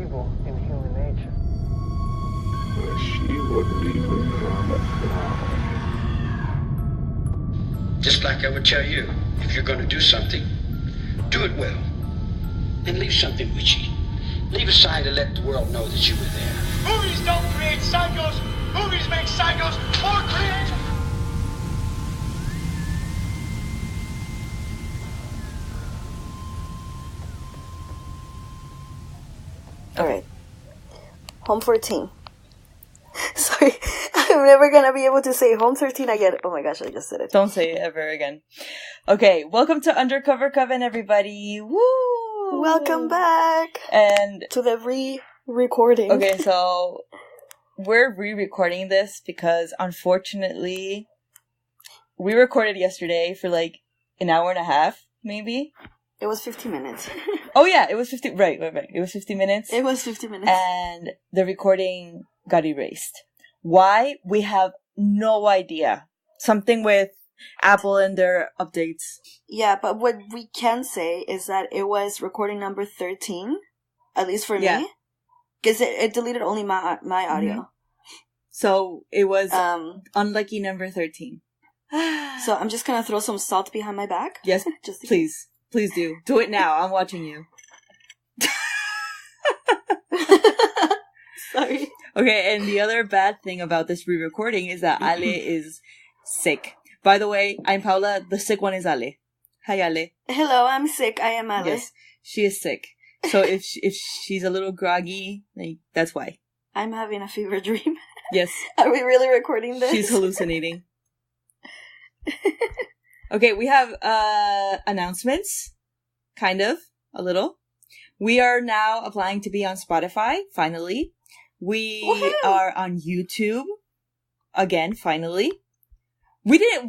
evil in human nature. She wouldn't even harm a fly. Just like I would tell you, if you're going to do something, do it well. And leave something witchy. Leave a sign to let the world know that you were there. Movies don't create psychos. Movies make psychos more creative. Alright. Home 14. Sorry, I'm never gonna be able to say Home 13 again. Oh my gosh, I just said it. Don't say it ever again. Okay, welcome to Undercover Coven, everybody. Woo! Welcome back! And to the re-recording. Okay, so we're re-recording this because unfortunately we recorded yesterday for like an hour and a half, maybe. It was 50 minutes. Oh yeah, it was 50, right. It was 50 minutes. It was 50 minutes. And the recording got erased. Why? We have no idea. Something with Apple and their updates. Yeah, but what we can say is that it was recording number 13, at least for me. Because it deleted only my audio. Mm-hmm. So it was unlucky number 13. So I'm just going to throw some salt behind my back. Yes, just please. Please do. Do it now. I'm watching you. Sorry. Okay, and the other bad thing about this re-recording is that Ale is sick. By the way, I'm Paula. The sick one is Ale. Hi, Ale. Hello, I'm sick. I am Ale. Yes, she is sick. So if she's a little groggy, like, that's why. I'm having a fever dream. Yes. Are we really recording this? She's hallucinating. Okay, we have announcements. Kind of. A little. We are now applying to be on Spotify, finally. We are on YouTube. Again, finally. We didn't...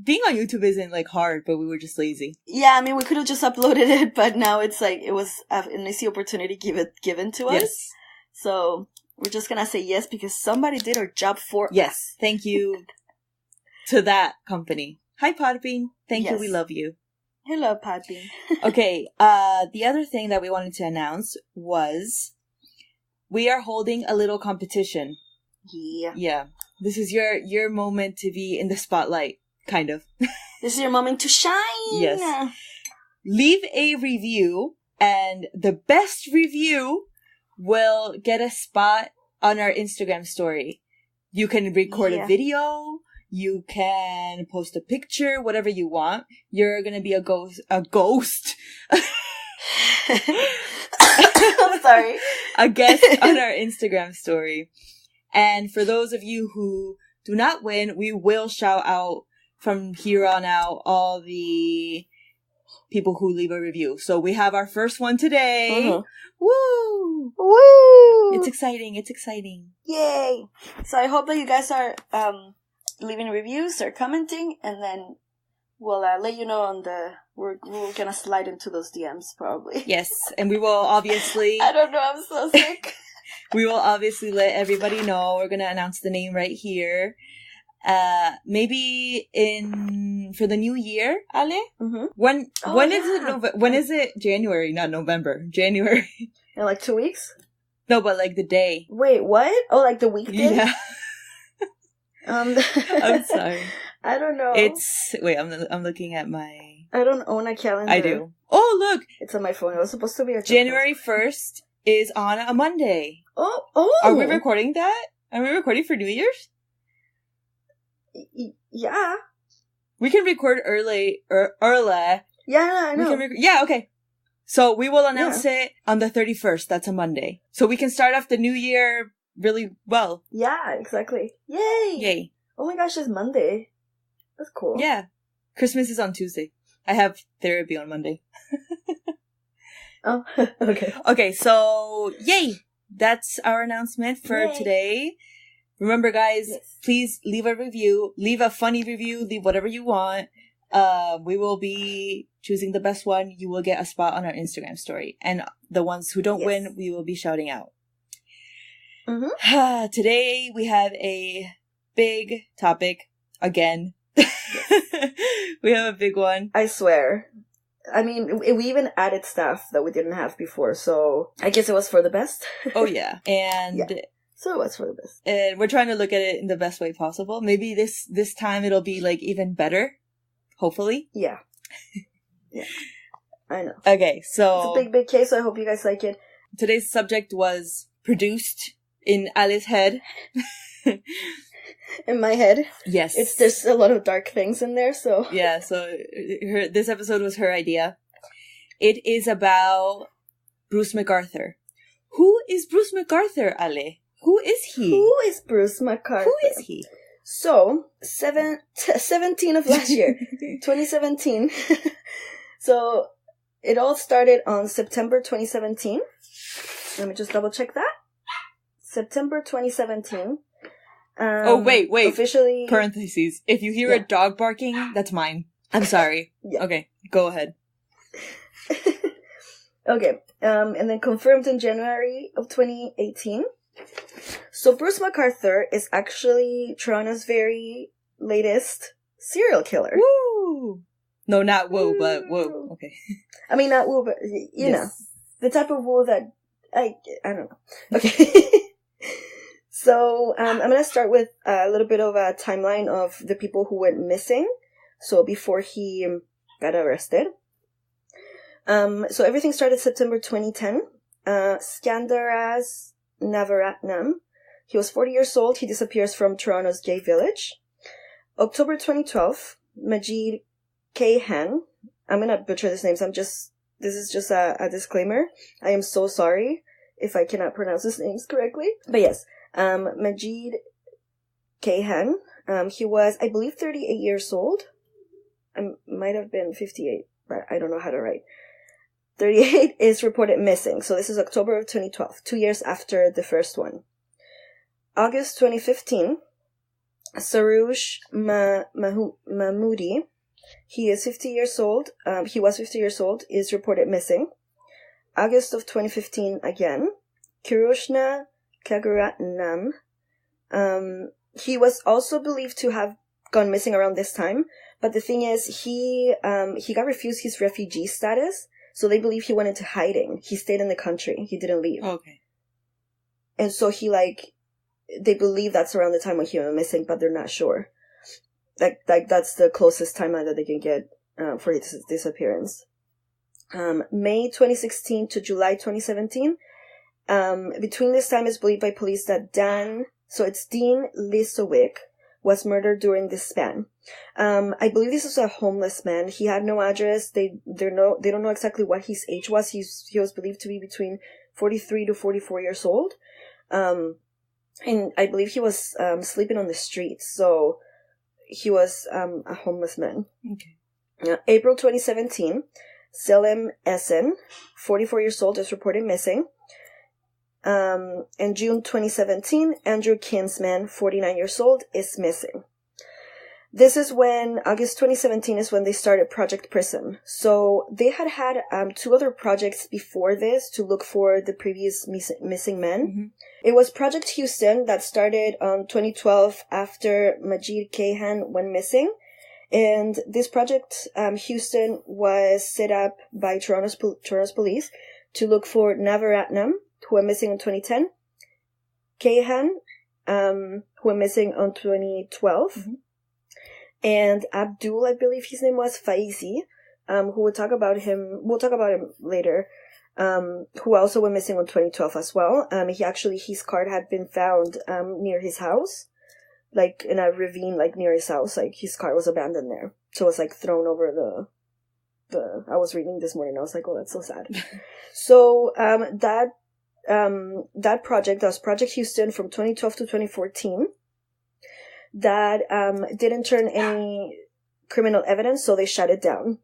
being on YouTube isn't, like, hard, but we were just lazy. Yeah, I mean, we could have just uploaded it, but now it's like, it was an easy opportunity given to us. Yes. So, we're just gonna say yes because somebody did our job for us. Yes, thank you to that company. Hi, Podbean. Thank you. We love you. Hello, Podbean. Okay, the other thing that we wanted to announce was we are holding a little competition. Yeah. Yeah. This is your moment to be in the spotlight, kind of. This is your moment to shine. Yes. Leave a review, and the best review will get a spot on our Instagram story. You can record a video. You can post a picture, whatever you want. You're gonna be a ghost. I'm sorry. A guest on our Instagram story. And for those of you who do not win, we will shout out from here on out all the people who leave a review. So we have our first one today. Uh-huh. Woo! Woo! It's exciting. It's exciting. Yay! So I hope that you guys are leaving reviews or commenting, and then we'll let you know on we're gonna slide into those DMs probably. Yes, and we will obviously... I don't know, I'm so sick. We will obviously let everybody know. We're gonna announce the name right here. Maybe for the new year, Ale? Mm-hmm. When is it? When is it? January, not November. January. In like 2 weeks? No, but like the day. Wait, what? Oh, like the weekday? Yeah. I'm sorry. I don't know. I'm looking at my... I don't own a calendar. I do. Oh, look! It's on my phone. It was supposed to be a January 1st is on a Monday. Oh! Are we recording that? Are we recording for New Year's? Yeah. We can record early. Early. Yeah, I know. Yeah, okay. So we will announce it on the 31st. That's a Monday. So we can start off the new year really well. Yeah, exactly. Yay! Yay. Oh my gosh, it's Monday. That's cool. Yeah. Christmas is on Tuesday. I have therapy on Monday. Oh, okay. Okay, so yay! That's our announcement for today. Remember, guys, please leave a review. Leave a funny review. Leave whatever you want. We will be choosing the best one. You will get a spot on our Instagram story. And the ones who don't win, we will be shouting out. Mm-hmm. Today, we have a big topic again. We have a big one. I swear. I mean, we even added stuff that we didn't have before, so I guess it was for the best. Oh, yeah. And... Yeah. So it was for the best. And we're trying to look at it in the best way possible. Maybe this time it'll be, like, even better. Hopefully. Yeah. Yeah. I know. Okay, so... It's a big case, so I hope you guys like it. Today's subject was produced in Ali's head. In my head. Yes. There's a lot of dark things in there, so... Yeah, so this episode was her idea. It is about Bruce McArthur. Who is Bruce McArthur, Ale? Who is he? Who is Bruce McArthur? Who is he? So, 17 of last year, 2017. So, it all started on September 2017. Let me just double check that. September 2017. Oh, wait. Officially... Parentheses. If you hear a dog barking, that's mine. I'm sorry. Yeah. Okay, go ahead. Okay. And then confirmed in January of 2018. So Bruce McArthur is actually Toronto's very latest serial killer. Woo! No, not woo, but woo. Okay. I mean, not woo, but you know. The type of woo that... I don't know. Okay. So, I'm going to start with a little bit of a timeline of the people who went missing. So, before he got arrested. So, everything started September 2010. Skandaras Navaratnam. He was 40 years old. He disappears from Toronto's gay village. October 2012. Majid Kayhan. I'm going to butcher these names. This is just a disclaimer. I am so sorry if I cannot pronounce his names correctly. But yes. Majid Kayhan. He was, I believe, 38 years old. I might have been 58, but I don't know how to write. 38 is reported missing. So this is October of 2012, 2 years after the first one. August 2015, Sarush Mahmoodi. He is 50 years old. He was 50 years old, is reported missing. August of 2015 again. Kirushna Kaguratnam. He was also believed to have gone missing around this time, but the thing is, he got refused his refugee status, so they believe he went into hiding. He stayed in the country. He didn't leave. Okay. And so they believe that's around the time when he went missing, but they're not sure. Like that's the closest timeline that they can get for his disappearance. May 2016 to July 2017. Between this time, it's believed by police that Dean Lisowick was murdered during this span. I believe this was a homeless man. He had no address. They don't know exactly what his age was. He was believed to be between 43 to 44 years old. And I believe he was sleeping on the streets. So he was a homeless man. Okay. April 2017, Selim Essen, 44 years old, is reported missing. In June 2017, Andrew Kinsman, 49 years old, is missing. This is when, August 2017 is when they started Project Prism. So they had 2 other projects before this to look for the previous missing men. Mm-hmm. It was Project Houston that started on 2012 after Majid Kayhan went missing. And this Project Houston was set up by Toronto's police to look for Navaratnam, who went missing in 2010, Kayhan, who went missing in 2012, mm-hmm. and Abdul, I believe his name was Faizi, who we'll talk about him later, who also went missing in 2012 as well. His card had been found near his house, like in a ravine, like near his house. Like his car was abandoned there, so it was like thrown over the. I was reading this morning. I was like, oh, that's so sad. So that project, that was Project Houston from 2012 to 2014. That didn't turn any criminal evidence, so they shut it down.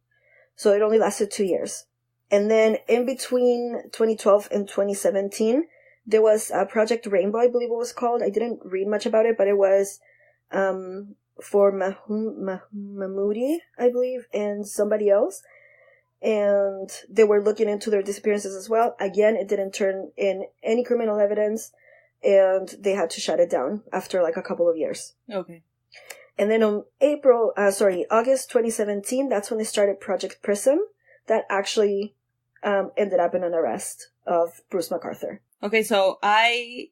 So it only lasted 2 years. And then in between 2012 and 2017, there was Project Rainbow, I believe it was called. I didn't read much about it, but it was for Mahmoodi, I believe, and somebody else. And they were looking into their disappearances as well. Again, it didn't turn in any criminal evidence, and they had to shut it down after like a couple of years. Okay. And then on August 2017, that's when they started Project Prism, that actually ended up in an arrest of Bruce McArthur. Okay, so I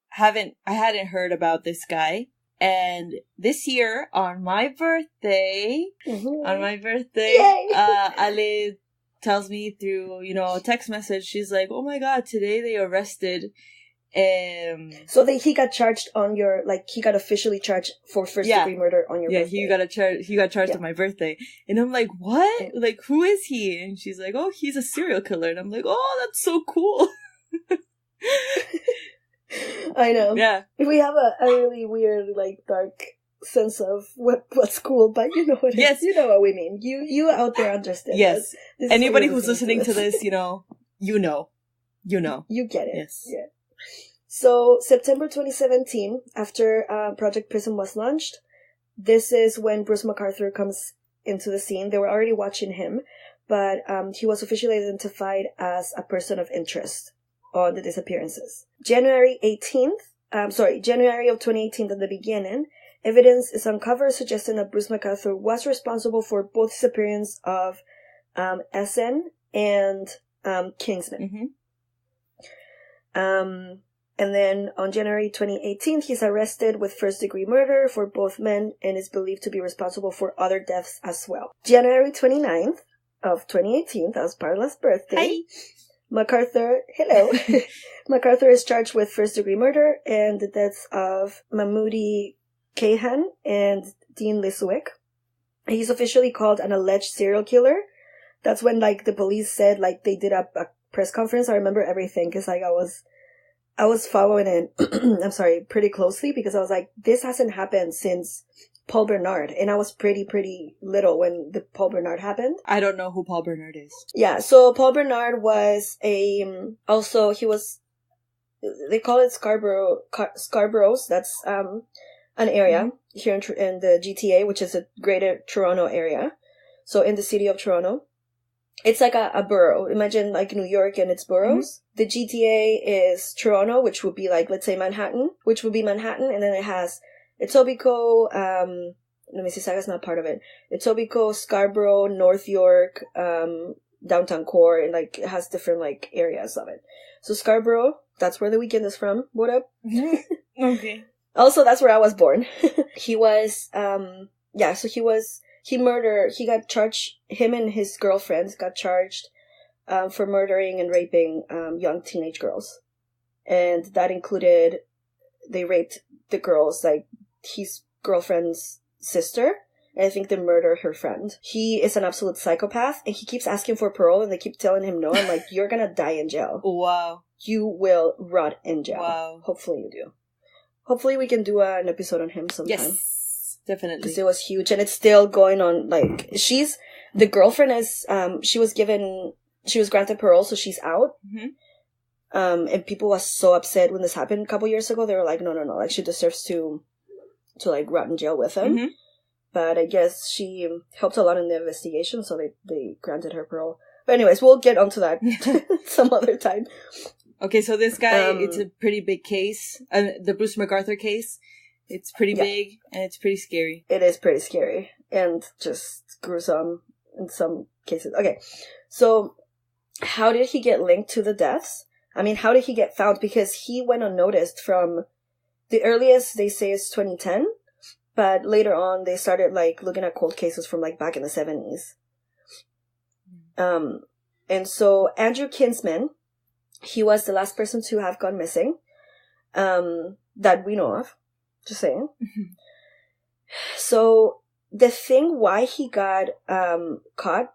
hadn't heard about this guy. And this year, on my birthday, Yay! Ale tells me through, a text message, she's like, oh my god, today they arrested, So he got charged on your, he got officially charged for first-degree murder on your birthday. he got charged on my birthday. And I'm like, what? Yeah. Like, who is he? And she's like, oh, he's a serial killer. And I'm like, oh, that's so cool. I know. Yeah. We have a really weird, dark sense of what's cool, but you know what you know what we mean. You out there understand. Yes. This Anybody who's listening to this, you know. You get it. Yes. Yeah. So, September 2017, after Project Prism was launched, this is when Bruce McArthur comes into the scene. They were already watching him, but he was officially identified as a person of interest on the disappearances. January of 2018 at the beginning, evidence is uncovered suggesting that Bruce McArthur was responsible for both disappearance of SN and Kingsman. Mm-hmm. And then on January 2018, he's arrested with first-degree murder for both men and is believed to be responsible for other deaths as well. January 29th of 2018, that was Parla's birthday. Hi. McArthur is charged with first-degree murder and the deaths of Mahmoudi Kayhan and Dean Liswick. He's officially called an alleged serial killer. That's when, the police said, they did a press conference. I remember everything, because, I was following it, pretty closely, because I was like, this hasn't happened since Paul Bernard, and I was pretty little when the Paul Bernard happened. I don't know who Paul Bernard is. Yeah, so Paul Bernard was they call it Scarboroughs, that's an area here in the GTA, which is a greater Toronto area. So in the city of Toronto. It's like a borough. Imagine New York and its boroughs. Mm-hmm. The GTA is Toronto, which would be let's say Manhattan, and then it has Etobicoke, Mississauga's not part of it. Etobicoke, Scarborough, North York, downtown core, and it has different areas of it. So Scarborough, that's where The Weeknd is from. What up? Okay. Also, that's where I was born. He was, he got charged, him and his girlfriends got charged for murdering and raping young teenage girls. And that included, they raped the girls, his girlfriend's sister, and I think they murdered her friend. He is an absolute psychopath, and he keeps asking for parole, and they keep telling him no. I'm like, you're gonna die in jail. Wow. You will rot in jail. Wow. Hopefully you do. Hopefully we can do an episode on him sometime. Yes, definitely. Because it was huge, and it's still going on. The girlfriend is, she was granted parole, so she's out. Mm-hmm. And people was so upset when this happened a couple years ago. They were like, no, she deserves to rot in jail with him. Mm-hmm. But I guess she helped a lot in the investigation, so they granted her parole. But anyways, we'll get onto that some other time. Okay, so this guy, it's a pretty big case. The Bruce McArthur case, it's pretty big, and it's pretty scary. It is pretty scary, and just gruesome in some cases. Okay, so how did he get linked to the deaths? I mean, how did he get found? Because he went unnoticed from the earliest, they say, is 2010, but later on, they started, looking at cold cases from, back in the 70s. And so Andrew Kinsman, he was the last person to have gone missing, that we know of. Just saying. Mm-hmm. So the thing why he got caught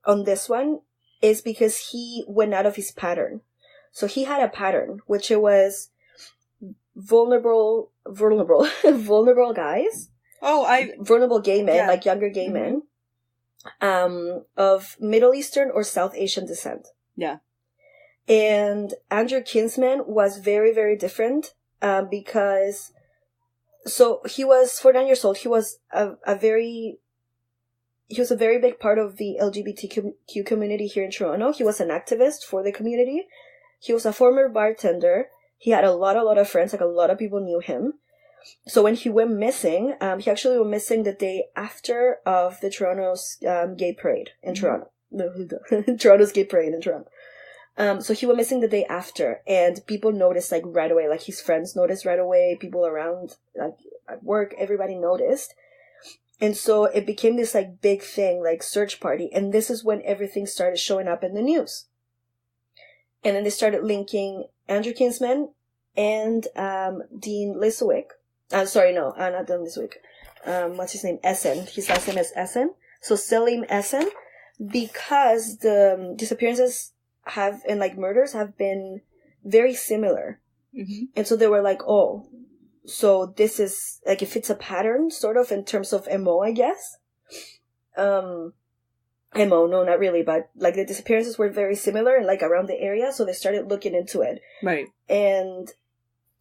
on this one is because he went out of his pattern. So he had a pattern, which it was vulnerable guys. Vulnerable gay men, younger gay men, of Middle Eastern or South Asian descent. Yeah. And Andrew Kinsman was very, very different, because, so he was 49 years old. He was a very big part of the LGBTQ community here in Toronto. He was an activist for the community. He was a former bartender. He had a lot of friends, a lot of people knew him. So when he went missing, he actually went missing the day after of the Toronto's gay parade in Toronto. No, Toronto's gay parade in Toronto. So he went missing the day after, and people noticed, like, right away. Like, his friends noticed right away, people around, like, at work, everybody noticed. And so it became this, like, big thing, like, search party. And this is when everything started showing up in the news. And then they started linking Andrew Kinsman and Dean Liswick. Not Dean Liswick. What's his name? Essen. His last name is Essen. So Selim Essen, because the disappearances and like murders have been very similar. Mm-hmm. And so they were like, oh, so this is like, it fits a pattern sort of in terms of MO, I guess. MO, no, not really, but like the disappearances were very similar and like around the area. So they started looking into it. Right. And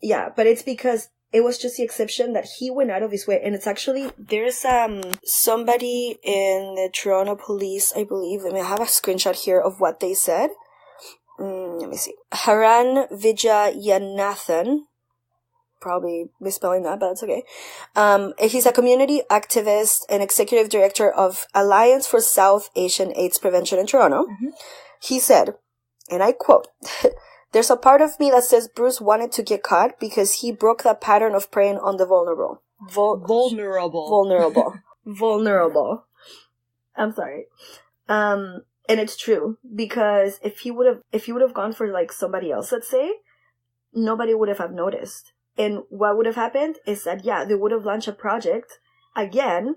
yeah, but it's because it was just the exception that he went out of his way. And it's actually, there's somebody in the Toronto police, I believe. I have a screenshot here of what they said. Let me see. Haran Vijayanathan. Probably misspelling that, but that's okay. He's a community activist and executive director of Alliance for South Asian AIDS Prevention in Toronto. Mm-hmm. He said, and I quote, "There's a part of me that says Bruce wanted to get caught because he broke the pattern of preying on the vulnerable. Vulnerable. I'm sorry. And it's true, because if he would have gone for like somebody else, let's say, nobody would have noticed. And what would have happened is that, yeah, they would have launched a project again,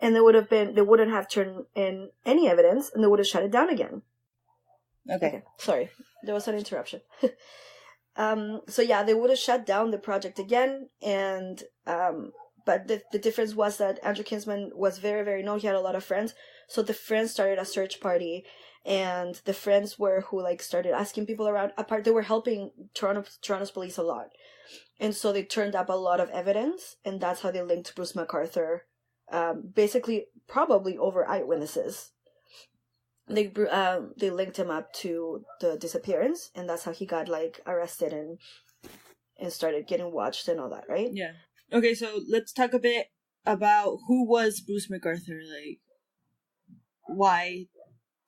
and they wouldn't have turned in any evidence, and they would have shut it down again. Okay. Sorry. There was an interruption. So yeah, they would have shut down the project again, and, but the difference was that Andrew Kinsman was very, very known. He had a lot of friends. So the friends started a search party, and the friends were who like started asking people around. They were helping Toronto's police a lot. And so they turned up a lot of evidence, and that's how they linked Bruce McArthur, basically probably over eyewitnesses. They linked him up to the disappearance, and that's how he got like arrested and started getting watched and all that, right? Yeah. Okay, so let's talk a bit about who was Bruce McArthur. Like, why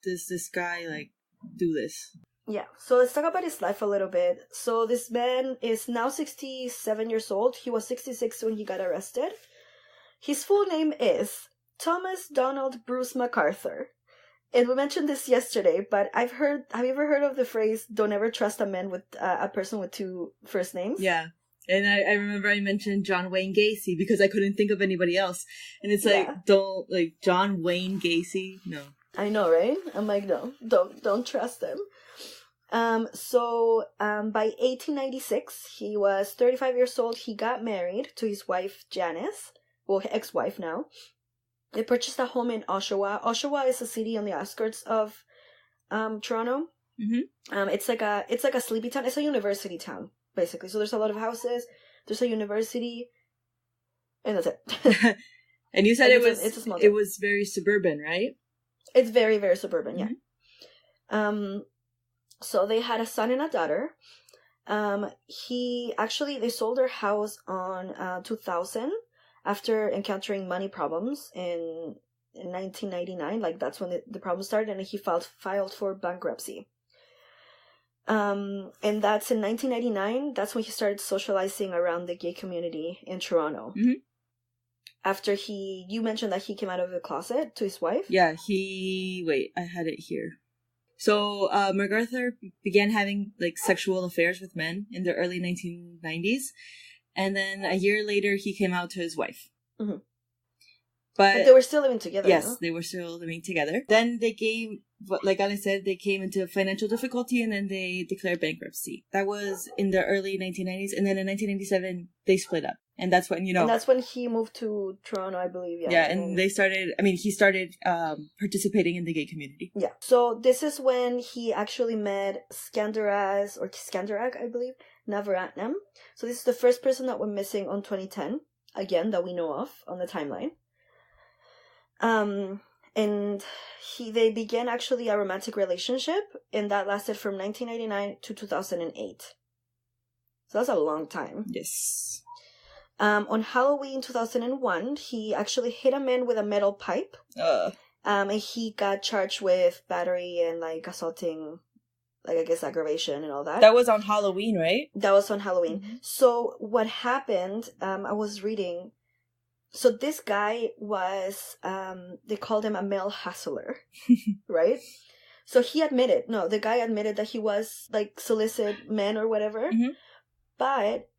does this guy like do this? Yeah, so let's talk about his life a little bit. So this man is now 67 years old. He was 66 when he got arrested. His full name is Thomas Donald Bruce McArthur. And we mentioned this yesterday, but have you ever heard of the phrase, don't ever trust a person with two first names? Yeah. And I remember I mentioned John Wayne Gacy because I couldn't think of anybody else. And it's like, don't, like, John Wayne Gacy? No. I know, right? I'm like, no, don't trust him. So by 1896, he was 35 years old. He got married to his wife, Janice, well, ex-wife now. They purchased a home in Oshawa. Oshawa is a city on the outskirts of Toronto. Mm-hmm. It's like a sleepy town. It's a university town, basically. So there's a lot of houses. There's a university, and that's it. And you said it's a small town. It was very suburban, right? It's very, very suburban, yeah. Mm-hmm. So they had a son and a daughter. They sold their house on 2000 after encountering money problems in 1999. Like, that's when the problem started, and he filed for bankruptcy. And that's in 1999. That's when he started socializing around the gay community in Toronto. Mm-hmm. After you mentioned that he came out of the closet to his wife? Yeah, I had it here. So, McArthur began having, like, sexual affairs with men in the early 1990s. And then a year later, he came out to his wife. Mm-hmm. But they were still living together, yes, no? They were still living together. Then like I said, they came into financial difficulty, and then they declared bankruptcy. That was in the early 1990s. And then in 1997, they split up. And that's when, And that's when he moved to Toronto, I believe. Yeah, yeah, and he started participating in the gay community. Yeah. So this is when he actually met Skandarag, I believe, Navaratnam. So this is the first person that went missing on 2010, again, that we know of on the timeline. And they began actually a romantic relationship, and that lasted from 1999 to 2008. So that's a long time. Yes. On Halloween 2001, he actually hit a man with a metal pipe. And he got charged with battery and, like, assaulting, like, I guess, aggravation and all that. That was on Halloween, right? That was on Halloween. Mm-hmm. So what happened, I was reading, so this guy was, they called him a male hustler, right? So the guy admitted that he was, like, solicit men or whatever. Mm-hmm. But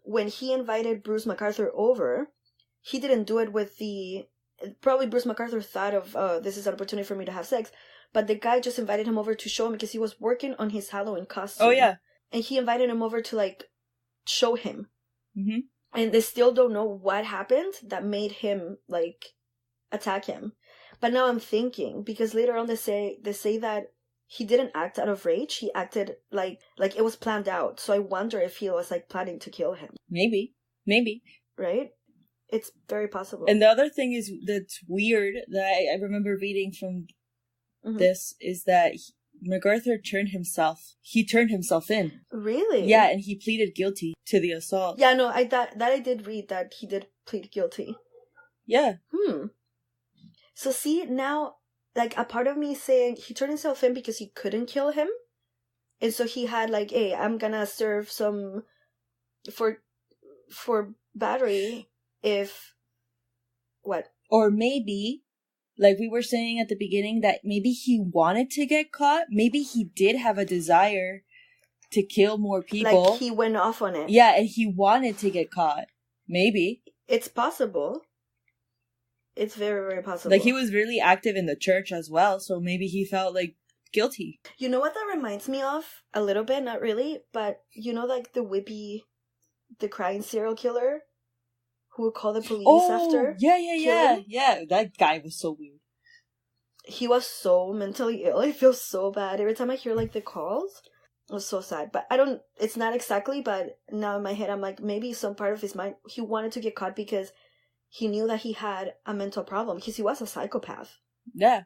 when he invited Bruce McArthur over, he didn't do it with probably Bruce McArthur thought of, this is an opportunity for me to have sex. But the guy just invited him over to show him because he was working on his Halloween costume. Oh, yeah. And he invited him over to, like, show him. Mm-hmm. And they still don't know what happened that made him, like, attack him. But now I'm thinking, because later on they say that he didn't act out of rage. He acted like it was planned out. So I wonder if he was, like, planning to kill him. Maybe. Right? It's very possible. And the other thing is that's weird that I remember reading from this is that McArthur turned himself in. Really? Yeah, and he pleaded guilty to the assault. Yeah, no, I did read that he did plead guilty. Yeah. So see, now, like, a part of me is saying he turned himself in because he couldn't kill him. And so he had, like, hey, I'm gonna serve some for battery if what? Or maybe, like we were saying at the beginning, that maybe he wanted to get caught. Maybe he did have a desire to kill more people. Like, he went off on it. Yeah, and he wanted to get caught. Maybe. It's possible. It's very, very possible. Like, he was really active in the church as well, so maybe he felt, like, guilty. You know what that reminds me of? A little bit, not really, but you know, like, the Whippy, the crying serial killer who would call the police after? Yeah. That guy was so weird. He was so mentally ill. I feel so bad. Every time I hear, like, the calls, it was so sad. But it's not exactly, but now in my head, I'm like, maybe some part of his mind, he wanted to get caught because he knew that he had a mental problem, because he was a psychopath. Yeah.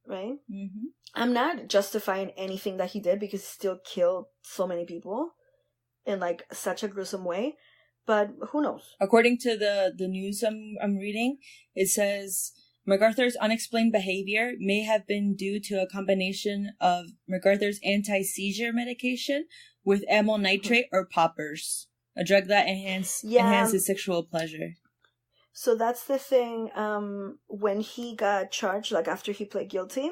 Right? Mm-hmm. I'm not justifying anything that he did, because he still killed so many people in, like, such a gruesome way. But who knows? According to the news I'm reading, it says McArthur's unexplained behavior may have been due to a combination of McArthur's anti-seizure medication with amyl nitrate or poppers, a drug that enhances sexual pleasure. So that's the thing. When he got charged, like, after he pled guilty,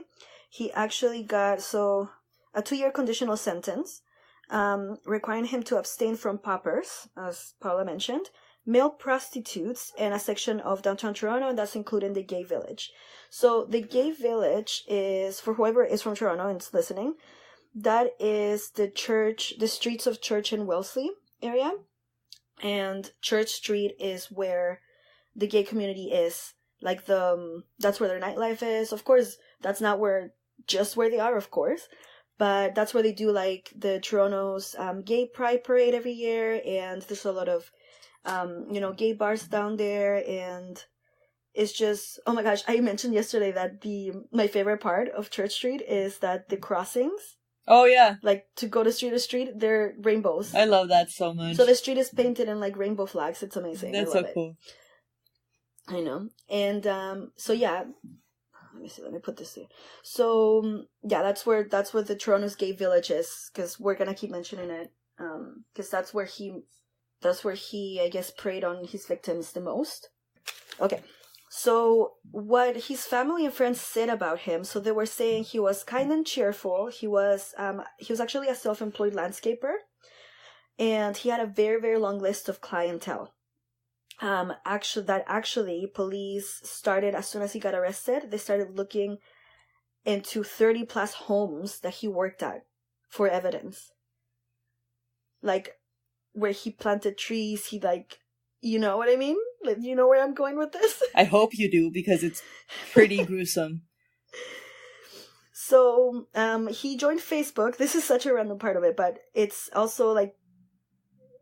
he actually got a 2-year conditional sentence, requiring him to abstain from poppers, as Paula mentioned, male prostitutes, and a section of downtown Toronto, and that's including the gay village. So the gay village is, for whoever is from Toronto and is listening, that is the streets of Church and Wellesley area, and Church Street is where the gay community is, like, that's where their nightlife is. Of course, that's not just where they are, of course, but that's where they do, like, the Toronto's gay pride parade every year, and there's a lot of gay bars down there, and it's just, oh my gosh, I mentioned yesterday that my favorite part of Church Street is that the crossings, oh yeah, like, to go to street, they're rainbows. I love that so much. So the street is painted in, like, rainbow flags. It's amazing. That's so cool. I know. And so yeah, let me put this here. So yeah, that's where the Toronto's gay village is, because we're gonna keep mentioning it, because that's where he I guess preyed on his victims the most. Okay, so what his family and friends said about him, so they were saying he was kind and cheerful. He was actually a self-employed landscaper, and he had a very, very long list of clientele. Actually police started, as soon as he got arrested, they started looking into 30 plus homes that he worked at for evidence. Like, where he planted trees, he, like, you know what I mean? Like, you know where I'm going with this? I hope you do, because it's pretty gruesome. So, he joined Facebook. This is such a random part of it, but it's also, like,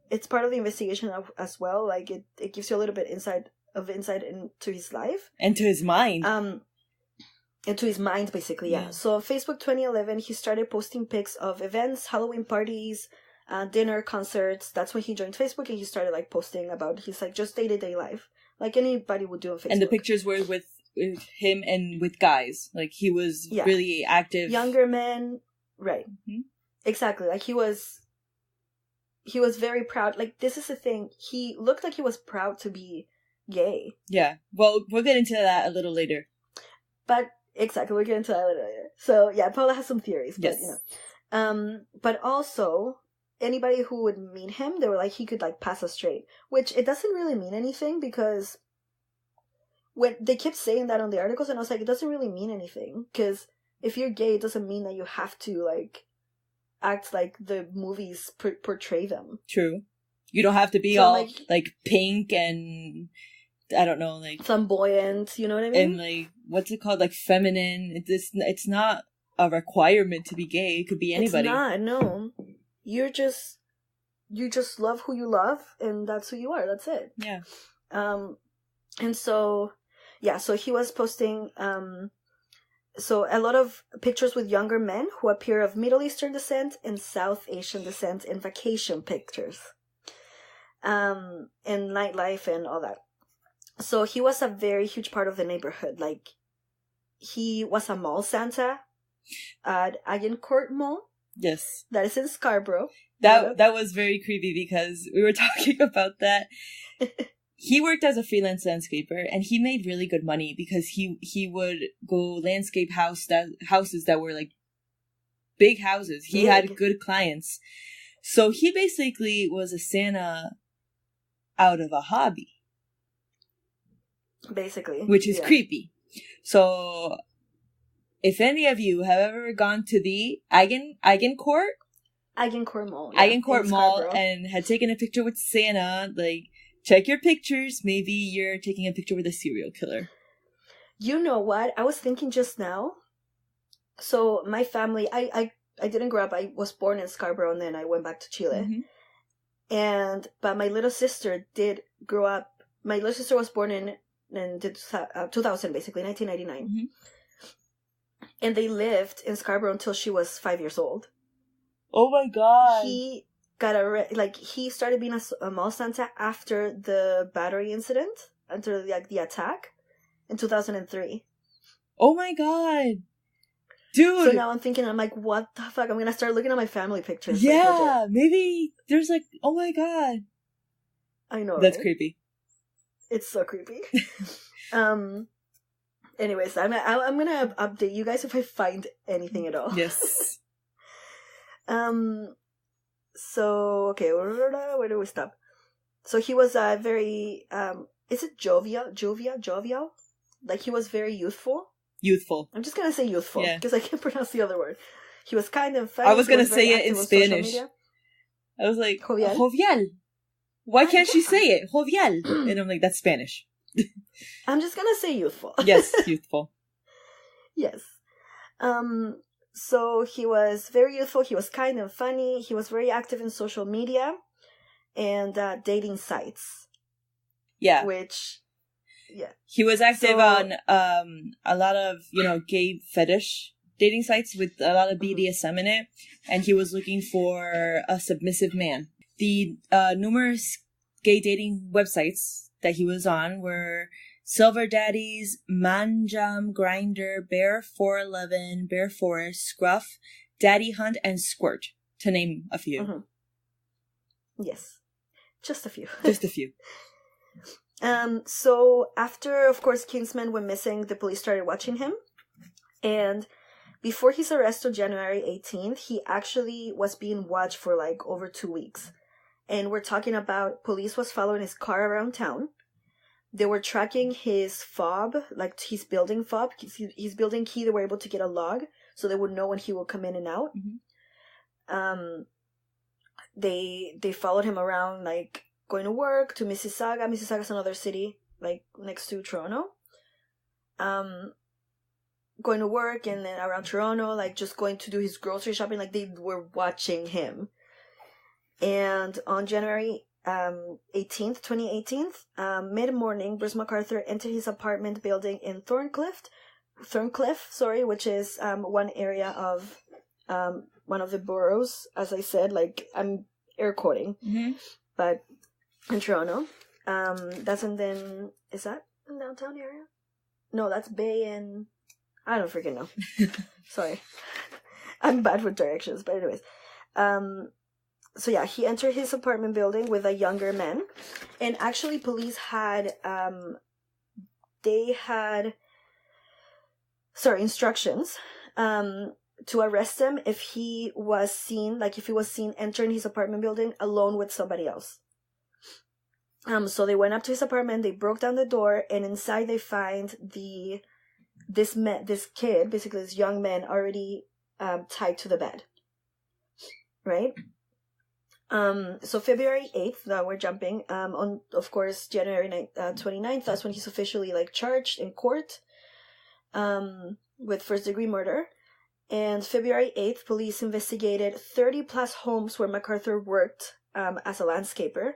it's part of the investigation as well. Like, it gives you a little bit insight into his life. And to his mind. Into his mind, basically, yeah. So on Facebook 2011, he started posting pics of events, Halloween parties, dinner, concerts. That's when he joined Facebook, and he started, like, posting about his, like, just day-to-day life. Like anybody would do on Facebook. And the pictures were with him and with guys. Like, he was really active. Younger men, right. Mm-hmm. Exactly. Like, he was very proud. Like, this is the thing. He looked like he was proud to be gay. Yeah. Well, we'll get into that a little later. But, exactly, we'll get into that later. So, yeah, Paula has some theories. But, yes. But also, anybody who would meet him, they were like, he could, like, pass us straight. Which, it doesn't really mean anything, because when they kept saying that on the articles, and I was like, it doesn't really mean anything. Because if you're gay, it doesn't mean that you have to, like, act like the movies portray them. True. You don't have to be all, like, pink and, I don't know, like... flamboyant, you know what I mean? And, like, what's it called? Like, feminine. It's not a requirement to be gay. It could be anybody. It's not, no. You just love who you love, and that's who you are. That's it. Yeah. And so, yeah, so he was posting, so a lot of pictures with younger men who appear of Middle Eastern descent and South Asian descent in vacation pictures. And nightlife and all that. So he was a very huge part of the neighborhood. Like, he was a mall Santa at Agincourt Mall. Yes. That is in Scarborough. That was very creepy, because we were talking about that. He worked as a freelance landscaper, and he made really good money, because he would go landscape houses that were, like, big houses. He had good clients. So he basically was a Santa out of a hobby. Basically. Which is creepy. So, if any of you have ever gone to the Agincourt Mall. Yeah, Agincourt Mall, and had taken a picture with Santa, like, check your pictures. Maybe you're taking a picture with a serial killer. You know what? I was thinking just now. So, my family, I didn't grow up. I was born in Scarborough, and then I went back to Chile. Mm-hmm. But my little sister did grow up. My little sister was born in 2000, basically, 1999. Mm-hmm. And they lived in Scarborough until she was 5 years old. Oh my god. He got he started being a mall Santa after the battery incident, after the attack in 2003. Oh my god. Dude. So now I'm like, what the fuck? I'm gonna start looking at my family pictures. Yeah, like, maybe there's like, oh my god. I know. That's right? creepy. It's so creepy. Anyways, I'm gonna update you guys if I find anything at all. Yes. So, okay, where do we stop? So he was very, is it jovial? Like, he was very youthful? Youthful. I'm just gonna say youthful, because I can't pronounce the other word. He was kind of funny. I was gonna say it in Spanish. I was like, jovial. Why can't she say it? Jovial. And I'm like, that's Spanish. I'm just gonna say youthful. Yes, youthful. Yes. So he was very youthful. He was kind and funny. He was very active in social media and dating sites. Yeah. He was active on a lot of, gay fetish dating sites with a lot of BDSM in it. And he was looking for a submissive man. The numerous gay dating websites that he was on were Silver Daddies, Manjam, Grinder, Bear 411, Bear Forest, Scruff, Daddy Hunt, and Squirt, to name a few. Mm-hmm. Yes. Just a few. Just a few. So after, of course, Kingsman went missing, the police started watching him. And before his arrest on January 18th, he actually was being watched for like over 2 weeks. And we're talking about police was following his car around town. They were tracking his fob, like his building fob, his building key. They were able to get a log, so they would know when he would come in and out. Mm-hmm. They followed him around, like going to work to Mississauga. Mississauga's another city, like next to Toronto. Going to work and then around Toronto, like just going to do his grocery shopping. Like they were watching him. And on January 18th, 2018, mid-morning, Bruce McArthur entered his apartment building in Thorncliffe, which is one area of one of the boroughs, as I said, like I'm air quoting, but in Toronto. Is that in downtown area? No, that's Bay and... I don't freaking know. Sorry. I'm bad with directions, but anyways. So yeah, he entered his apartment building with a younger man. And actually, police had... instructions to arrest him if he was seen entering his apartment building alone with somebody else. So they went up to his apartment, they broke down the door, and inside they find this kid, basically this young man, already tied to the bed. Right? So February 8th, now we're jumping, on, of course, January 29th, that's when he's officially, charged in court, with first-degree murder. And February 8th, police investigated 30-plus homes where McArthur worked, as a landscaper,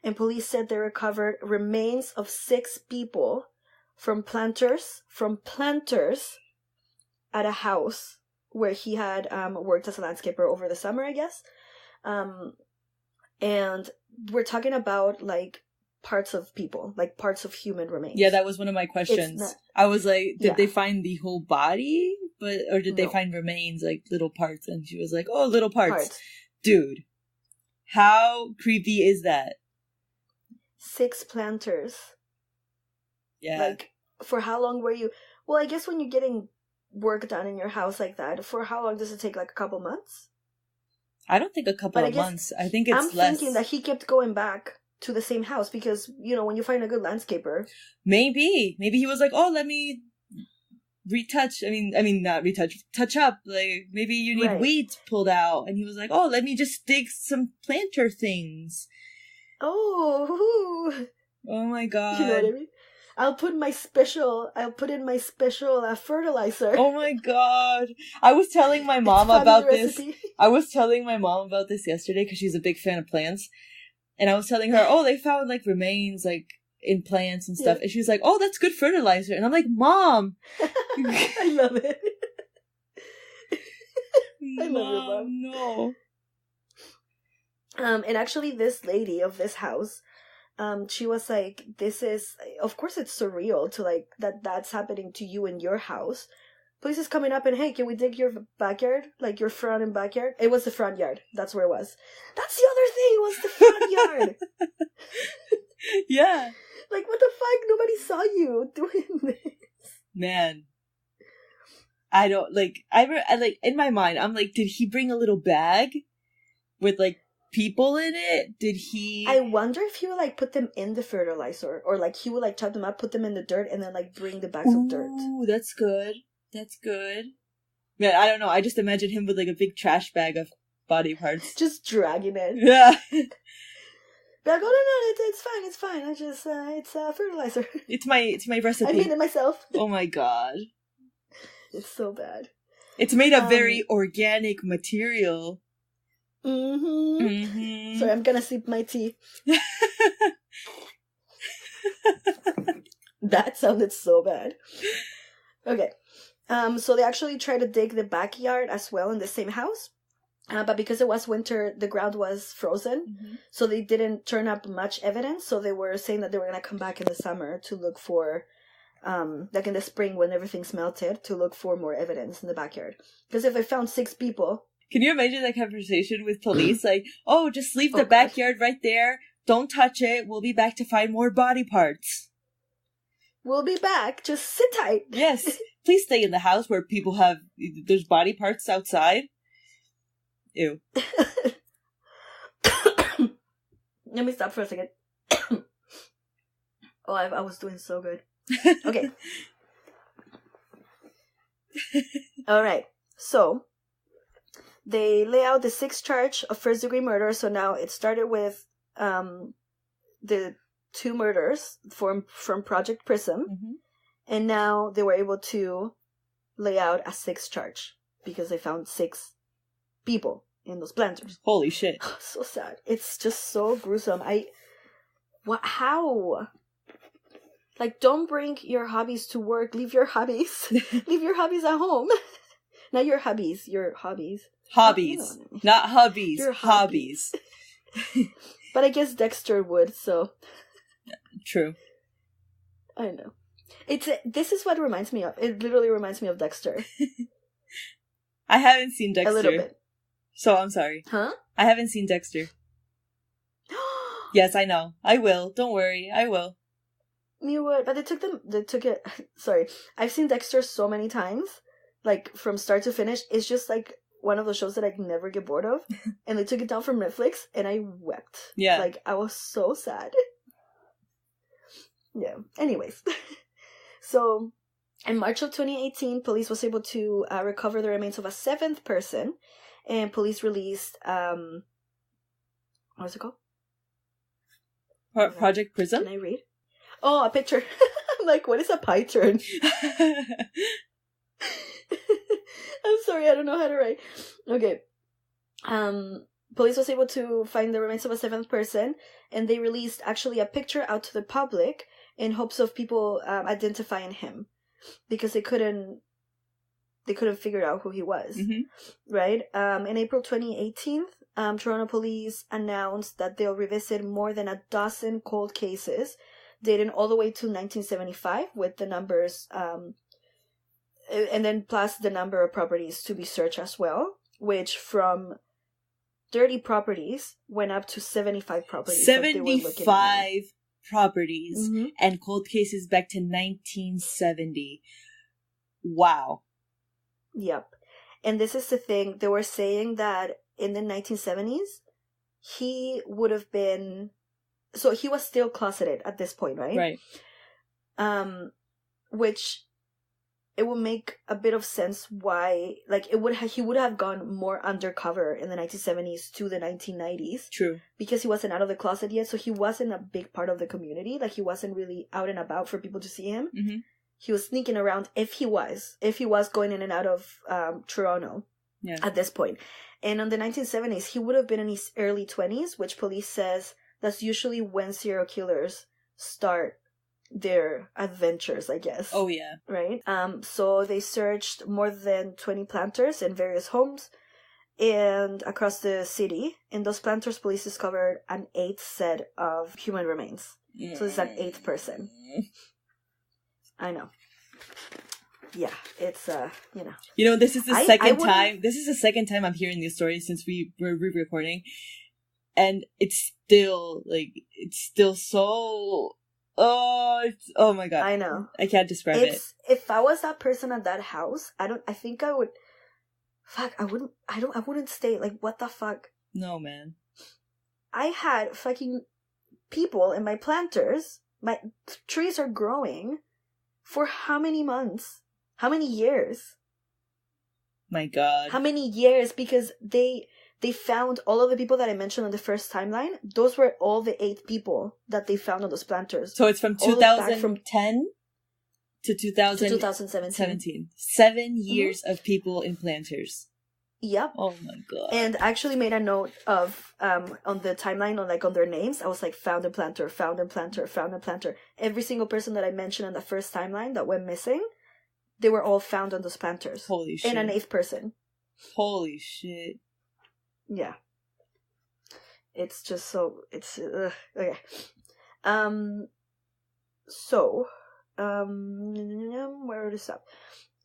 and police said they recovered remains of 6 people from planters at a house where he had, worked as a landscaper over the summer, I guess. And we're talking about, parts of people, parts of human remains. Yeah, that was one of my questions. I was like, did they find the whole body? Or did they find remains, little parts? And she was like, oh, little parts. Dude, how creepy is that? 6 planters. Yeah. For how long were you... Well, I guess when you're getting work done in your house like that, for how long does it take? A couple months? I don't think a couple of months. I think it's less. I'm thinking that he kept going back to the same house because, when you find a good landscaper... Maybe he was like, oh, let me retouch. Not retouch. Touch up. Maybe you need weeds pulled out. And he was like, oh, let me just dig some planter things. Oh. Oh my God. You know what I mean? I'll put in my special fertilizer. Oh my God. I was telling my mom about this. I was telling my mom about this yesterday because she's a big fan of plants. And I was telling her, oh, they found remains in plants and stuff. Yeah. And she was like, oh, that's good fertilizer. And I'm like, Mom. I love it. I love your mom. No. And actually this lady of this house, she was like, this is, of course it's surreal to that's happening to you in your house. Police is coming up and, hey, can we dig your backyard? Your front and backyard? It was the front yard. That's where it was. That's the other thing. It was the front yard. Yeah. What the fuck? Nobody saw you doing this. Man. I don't, in my mind, I'm like, did he bring a little bag with, people in it? Did he... I wonder if he would, put them in the fertilizer. Or, he would, chop them up, put them in the dirt, and then, bring the bags of dirt. Ooh, that's good. That's good. Man, I don't know. I just imagine him with, a big trash bag of body parts. Just dragging it. Yeah. Be like, oh, no, it's fine. I just, it's fertilizer. It's my recipe. I made it myself. Oh my God. It's so bad. It's made of very organic material. Mm-hmm. Mm-hmm. Sorry, I'm gonna sip my tea. That sounded so bad. Okay. So they actually tried to dig the backyard as well in the same house. But because it was winter, the ground was frozen. Mm-hmm. So they didn't turn up much evidence. So they were saying that they were going to come back in the summer to look for, in the spring when everything's melted, to look for more evidence in the backyard. Because if they found 6 people... Can you imagine that conversation with police? Oh, just leave the backyard right there. Don't touch it. We'll be back to find more body parts. We'll be back. Just sit tight. Yes. Please stay in the house where people there's body parts outside. Ew. Let me stop for a second. Oh, I was doing so good. Okay. All right. So, they lay out the 6th charge of first-degree murder. So now it started with the 2 murders from Project Prism. Mm-hmm. And now they were able to lay out a 6th charge because they found 6 people in those planters. Holy shit. So sad. It's just so gruesome. How? Don't bring your hobbies to work. Leave your hobbies. Leave your hobbies at home. Not your hobbies. Your hobbies. Hobbies. Not hubbies. Your hobbies. But I guess Dexter would, so. True. I know. This is what it reminds me of. It literally reminds me of Dexter. I haven't seen Dexter. A little bit. So I'm sorry. Huh? I haven't seen Dexter. Yes, I know. I will. Don't worry. I will. You would, but they took it, sorry. I've seen Dexter so many times, like, from start to finish. It's just, like, one of those shows that I can never get bored of. And they took it down from Netflix, and I wept. Yeah. Like, I was so sad. Yeah. Anyways. So, in March of 2018, police was able to recover the remains of a seventh person, and police released, what's it called? Project Prism? Can I read? Oh, a picture. I'm like, what is a pie turn? I'm sorry, I don't know how to write. Okay. Police was able to find the remains of a seventh person, and they released actually a picture out to the public in hopes of people identifying him, because they couldn't figure out who he was. Mm-hmm. Right? In April 2018, Toronto police announced that they'll revisit more than a dozen cold cases dating all the way to 1975 with the numbers, and then plus the number of properties to be searched as well, which from 30 properties went up to 75 properties. 75 properties, mm-hmm. and cold cases back to 1970. Wow. Yep. And this is the thing, they were saying that in the 1970s, he would have been... So he was still closeted at this point, right? Right. Which it would make a bit of sense why, like, he would have gone more undercover in the 1970s to the 1990s. True. Because he wasn't out of the closet yet, so he wasn't a big part of the community. Like, he wasn't really out and about for people to see him. Mm-hmm. He was sneaking around if he was going in and out of Toronto at this point. And in the 1970s, he would have been in his early 20s, which police says that's usually when serial killers start their adventures, I guess. Oh, yeah. Right? So they searched more than 20 planters in various homes and across the city. In those planters, police discovered an 8th set of human remains. So it's an 8th person. I know. Yeah, it's, you know. You know, this is the second time. This is the second time I'm hearing these stories since we were re-recording. And it's still so... Oh my god. I know. I can't describe it. If I was that person at that house, I think I would... Fuck, I wouldn't stay. Like, what the fuck? No, man. I had fucking people in my planters. My trees are growing for how many months? How many years? My god. How many years? Because they found all of the people that I mentioned on the first timeline. Those were all the 8 people that they found on those planters. So it's from 2010 to 2017. 7 years of people in planters. Yep. Oh my god. And I actually made a note of on the timeline on their names. I was like, found in planter, found in planter, found in planter. Every single person that I mentioned on the first timeline that went missing, they were all found on those planters. Holy shit. And an 8th person. Holy shit. Yeah. It's just so... It's... okay. So... where to stop?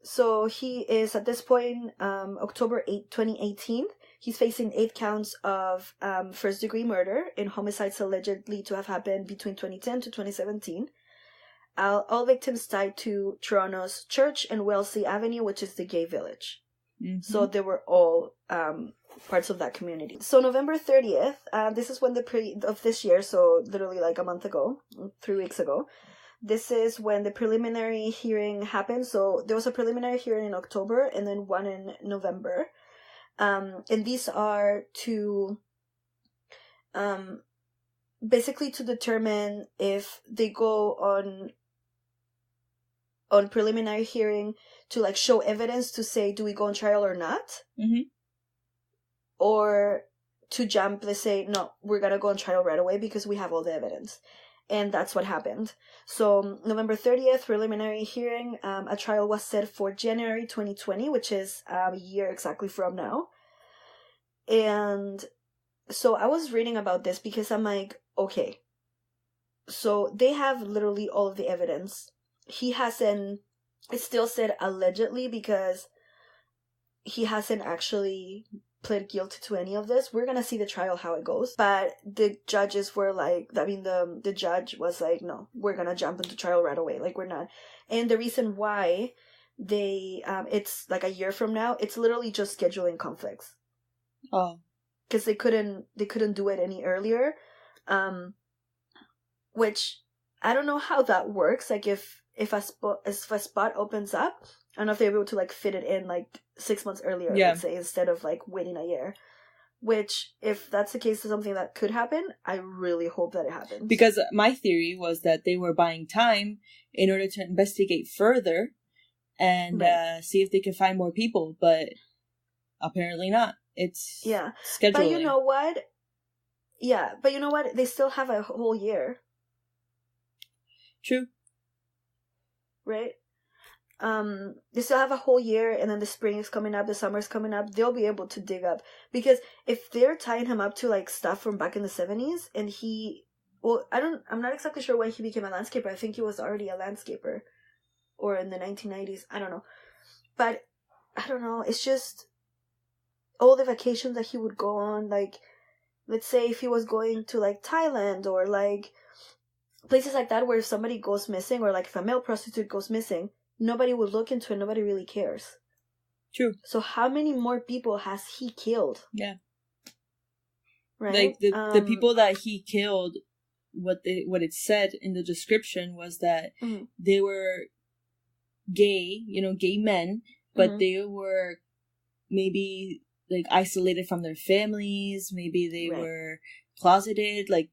So he is, at this point, October 8, 2018, he's facing 8 counts of first-degree murder in homicides allegedly to have happened between 2010 to 2017. All victims tied to Toronto's Church and Wellesley Avenue, which is the gay village. Mm-hmm. So they were all parts of that community. So November 30th, this is when of this year, so literally like a month ago, 3 weeks ago, this is when the preliminary hearing happened. So there was a preliminary hearing in October and then one in November. And these are to basically to determine if they go on preliminary hearing to like show evidence to say, do we go on trial or not? Mm-hmm. Or to jump, they say, no, we're going to go on trial right away because we have all the evidence. And that's what happened. So November 30th, preliminary hearing, a trial was set for January 2020, which is a year exactly from now. And so I was reading about this because I'm like, okay, so they have literally all of the evidence he hasn't, it's still said allegedly because he hasn't actually pled guilty to any of this. We're gonna see the trial how it goes. But the judges were like, I mean, the judge was like, no, we're gonna jump into trial right away. Like, we're not. And the reason why they, it's like a year from now, it's literally just scheduling conflicts. Oh. Because they couldn't do it any earlier. Which, I don't know how that works. Like, if a spot opens up, I don't know if they're able to, like, fit it in, like, 6 months earlier, let's say, instead of, like, waiting a year. Which, if that's the case, is something that could happen, I really hope that it happens. Because my theory was that they were buying time in order to investigate further and see if they could find more people, but apparently not. It's scheduling. But you know what? Yeah, but you know what? They still have a whole year. True. Right? They still have a whole year, and then the spring is coming up, the summer's coming up. They'll be able to dig up, because if they're tying him up to, like, stuff from back in the 70s, and I'm not exactly sure when he became a landscaper. I think he was already a landscaper, or in the 1990s. I don't know, but I don't know. It's just all the vacations that he would go on. Like, let's say if he was going to, like, Thailand or, like, places like that where if somebody goes missing, or, like, if a male prostitute goes missing, nobody would look into it. Nobody really cares. True. So how many more people has he killed? Yeah. Right? Like, the people that he killed, what it said in the description was that they were gay, gay men, but they were maybe, like, isolated from their families. Maybe they were closeted, like,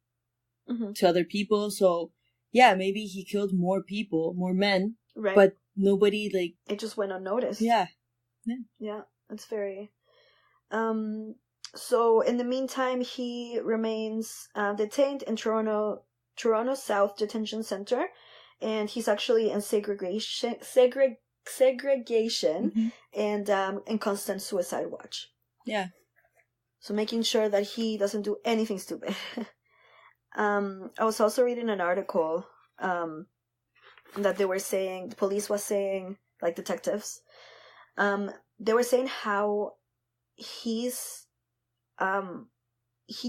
to other people. So, yeah, maybe he killed more people, more men. Right. But nobody, like... It just went unnoticed. Yeah. Yeah, that's very... So, in the meantime, he remains detained in Toronto South Detention Center, and he's actually in segregation and in constant suicide watch. Yeah. So, making sure that he doesn't do anything stupid. I was also reading an article... that they were saying, the police was saying, like, detectives, they were saying how he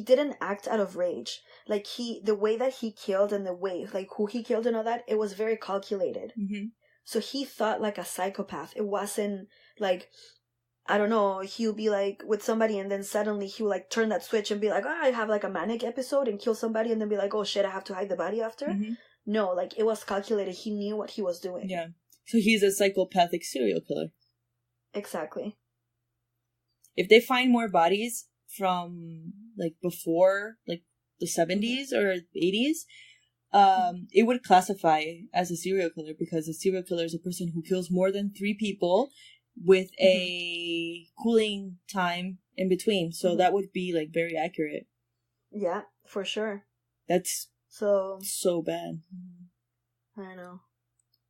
didn't act out of rage. Like, the way that he killed and the way, like, who he killed and all that, it was very calculated. So he thought like a psychopath. It wasn't like, I don't know, he'll be like with somebody and then suddenly he'll like turn that switch and be like, oh, I have like a manic episode, and kill somebody and then be like, oh shit, I have to hide the body after. No, like, it was calculated. He knew what he was doing. Yeah. So he's a psychopathic serial killer. Exactly. If they find more bodies from, like, before, like, the 70s or 80s, it would classify as a serial killer, because a serial killer is a person who kills more than 3 people with a cooling time in between. So that would be, like, very accurate. Yeah, for sure. That's... So bad. I know.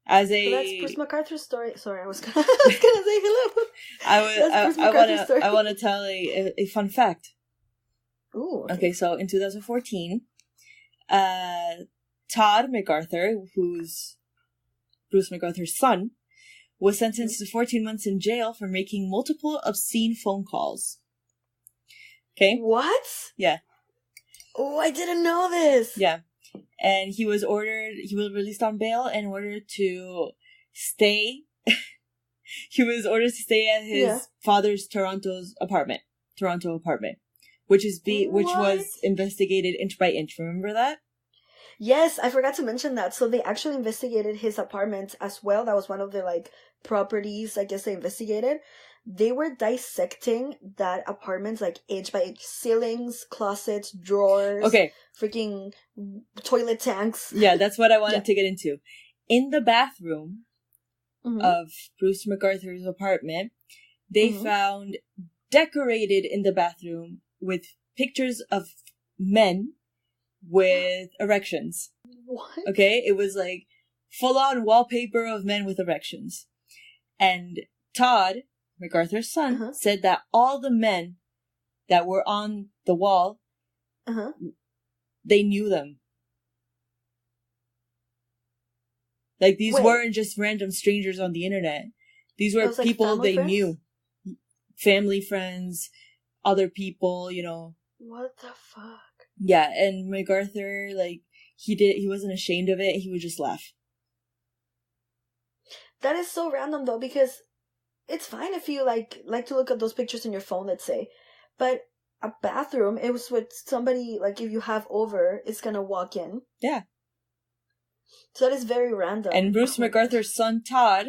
That's Bruce McArthur's story. Sorry, I was gonna say hello. I want to tell a fun fact. Ooh. Okay, so in 2014, Todd McArthur, who's Bruce McArthur's son, was sentenced to 14 months in jail for making multiple obscene phone calls. Okay? What? Yeah. Oh, I didn't know this. Yeah. And he was released on bail and ordered to stay. He was ordered to stay at his father's Toronto apartment, which was investigated inch by inch. Remember that? Yes, I forgot to mention that. So they actually investigated his apartment as well. That was one of the, like, properties, I guess, they investigated. They were dissecting that apartment, like, inch by inch. Ceilings, closets, drawers. Okay. Freaking toilet tanks. Yeah, that's what I wanted to get into. In the bathroom of Bruce McArthur's apartment, they found decorated in the bathroom with pictures of men with erections. What? Okay? It was, like, full-on wallpaper of men with erections. And Todd, McArthur's son, said that all the men that were on the wall, they knew them. Like, these Wait. weren't just random strangers on the internet. These were It was, like, people family they friends? knew. Family, friends, other people, you know. What the fuck? Yeah, and McArthur, like, he wasn't ashamed of it. He would just laugh. That is so random though, because it's fine if you like to look at those pictures in your phone, let's say, but a bathroom, it was with somebody, like, if you have over, it's gonna walk in. Yeah. So that is very random. And Bruce McArthur's son, Todd,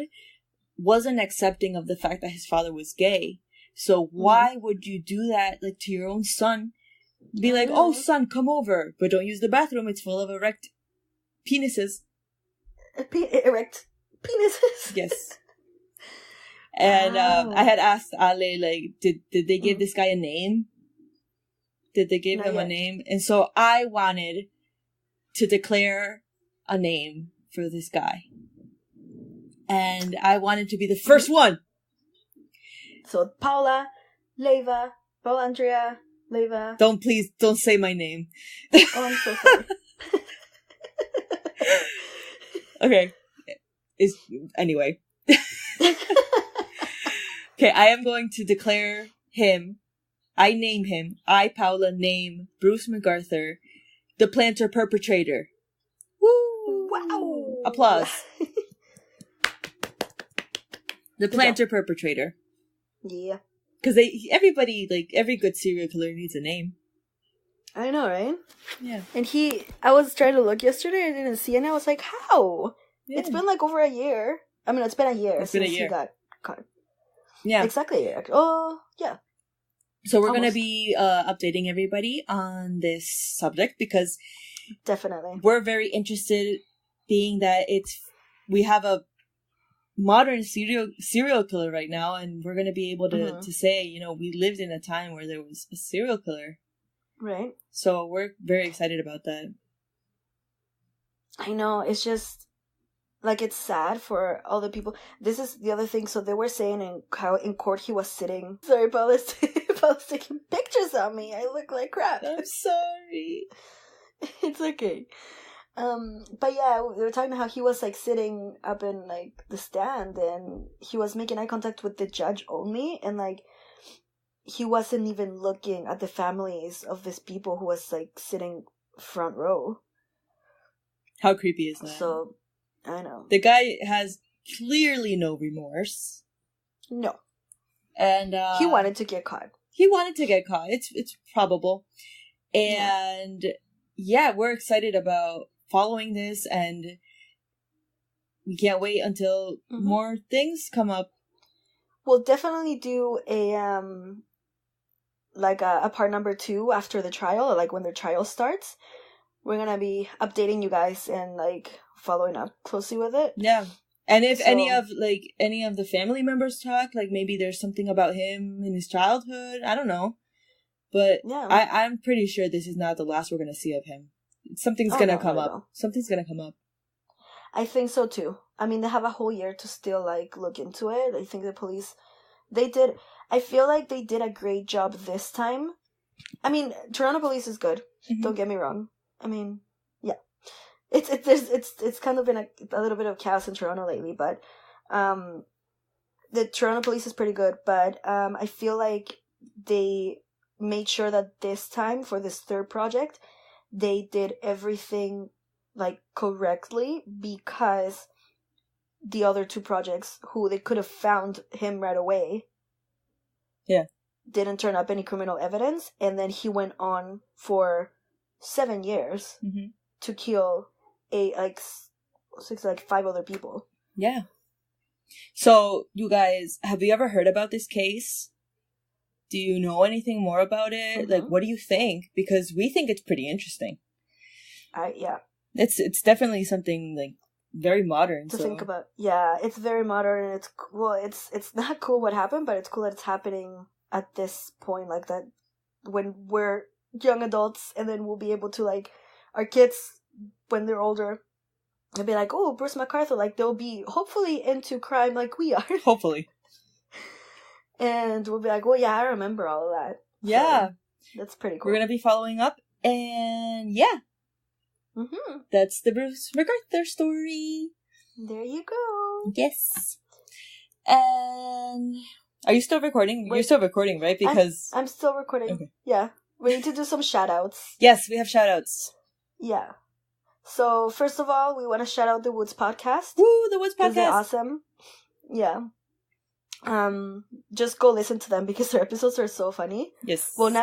wasn't accepting of the fact that his father was gay. So why would you do that, like, to your own son? Be like, oh, son, come over, but don't use the bathroom. It's full of erect penises. Erect penises? Yes. And Wow. I had asked Ale, like, did they give this guy a name? Did they give Not him a yet. name? And so I wanted to declare a name for this guy. And I wanted to be the first one. So Paula, Leva, Andrea, Leva. Don't say my name. Oh, I'm so sorry. Okay. Anyway. Okay, I am going to declare him. I name him. I, Paula, name Bruce McArthur the planter perpetrator. Woo! Wow. Applause. The Good planter perpetrator. Yeah. Because everybody, like, every good serial killer needs a name. I know, right? Yeah. And I was trying to look yesterday, I didn't see it, and I was like, how? Yeah. It's been like over a year. I mean, it's been a year It's been a since year. he got caught. Yeah. Exactly a year. Oh, yeah. So we're going to Almost. be updating everybody on this subject because Definitely. we're very interested, being that we have a modern serial killer right now, and we're going to be able to say, you know, we lived in a time where there was a serial killer. Right? So we're very excited about that. I know, it's just, like, it's sad for all the people. This is the other thing. So they were saying how in court he was sitting. Sorry, Paula's taking pictures of me. I look like crap. I'm sorry. It's okay. But yeah, they were talking about how he was, like, sitting up in, like, the stand, and he was making eye contact with the judge only, and, like, he wasn't even looking at the families of these people who was, like, sitting front row. How creepy is that? So, I know. The guy has clearly no remorse. No. And He wanted to get caught. He wanted to get caught. It's probable. And yeah, we're excited about following this, and we can't wait until more things come up. We'll definitely do a part number 2 after the trial, or like when the trial starts. We're gonna be updating you guys and, like, following up closely with it. Yeah. And if any of the family members talk, like, maybe there's something about him in his childhood, I don't know. But yeah. I'm pretty sure this is not the last we're gonna see of him. Something's gonna come up. Something's gonna come up. I think so too. I mean, they have a whole year to still, like, look into it. I think the police, I feel like they did a great job this time. I mean, Toronto police is good. Don't get me wrong. I mean, yeah, it's kind of been a little bit of chaos in Toronto lately, but the Toronto police is pretty good. But I feel like they made sure that this time, for this third project, they did everything, like, correctly, because the other 2 projects, who they could have found him right away, didn't turn up any criminal evidence, and then he went on for 7 years to kill 5 other people. Yeah. So, you guys, have you ever heard about this case? Do you know anything more about it? Like, what do you think? Because we think it's pretty interesting. Yeah. It's definitely something, like, very modern to think about. Yeah, it's very modern, and it's not cool what happened, but it's cool that it's happening at this point, like that, when we're young adults, and then we'll be able to, like, our kids, when they're older, they'll be like, oh, Bruce McArthur, like, they'll be hopefully into crime like we are. Hopefully. And we'll be like, well, yeah, I remember all of that. Yeah. So, that's pretty cool. We're going to be following up, and yeah. That's the Bruce McArthur story. There you go. Yes. And are you still recording? You're still recording, right? Because I'm still recording. Okay. Yeah. We need to do some shout outs. Yes, we have shout outs. Yeah. So first of all, we want to shout out the Woods podcast. Woo, the Woods 'Cause they're podcast. awesome. Yeah. Just go listen to them because their episodes are so funny. Yes. Well,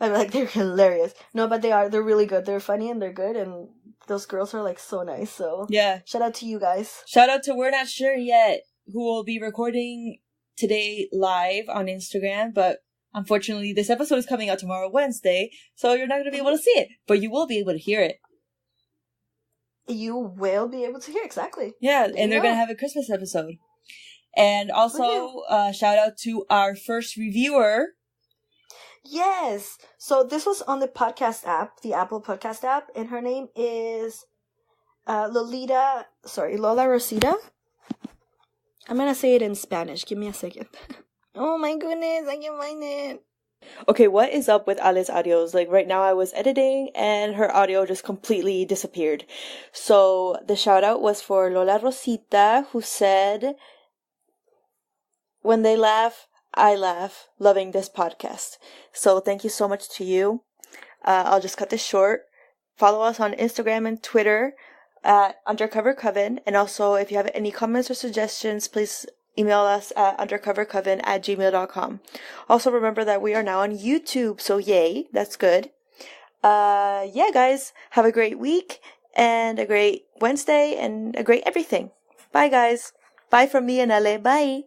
I'm like, they're hilarious. No, but they're really good. They're funny and they're good, and those girls are like so nice. So Yeah. shout out to you guys. Shout out to We're Not Sure Yet, who will be recording today live on Instagram, but unfortunately this episode is coming out tomorrow, Wednesday, so you're not going to be able to see it, but you will be able to hear it. You will be able to hear exactly. Yeah, There and you they're go. going to have a Christmas episode. And also, shout out to our first reviewer. Yes. So this was on the podcast app, the Apple Podcast app, and her name is Lola Rosita. I'm gonna say it in Spanish. Give me a second. Oh my goodness, I can't find it. Okay, what is up with Ali's audios? Like right now I was editing and her audio just completely disappeared. So the shout out was for Lola Rosita, who said, "When they laugh, I laugh, loving this podcast." So thank you so much to you. I'll just cut this short. Follow us on Instagram and Twitter at Undercover Coven. And also, if you have any comments or suggestions, please email us at undercovercoven@gmail.com. Also, remember that we are now on YouTube. So yay, that's good. Yeah, guys, have a great week and a great Wednesday and a great everything. Bye, guys. Bye from me and Ale. Bye.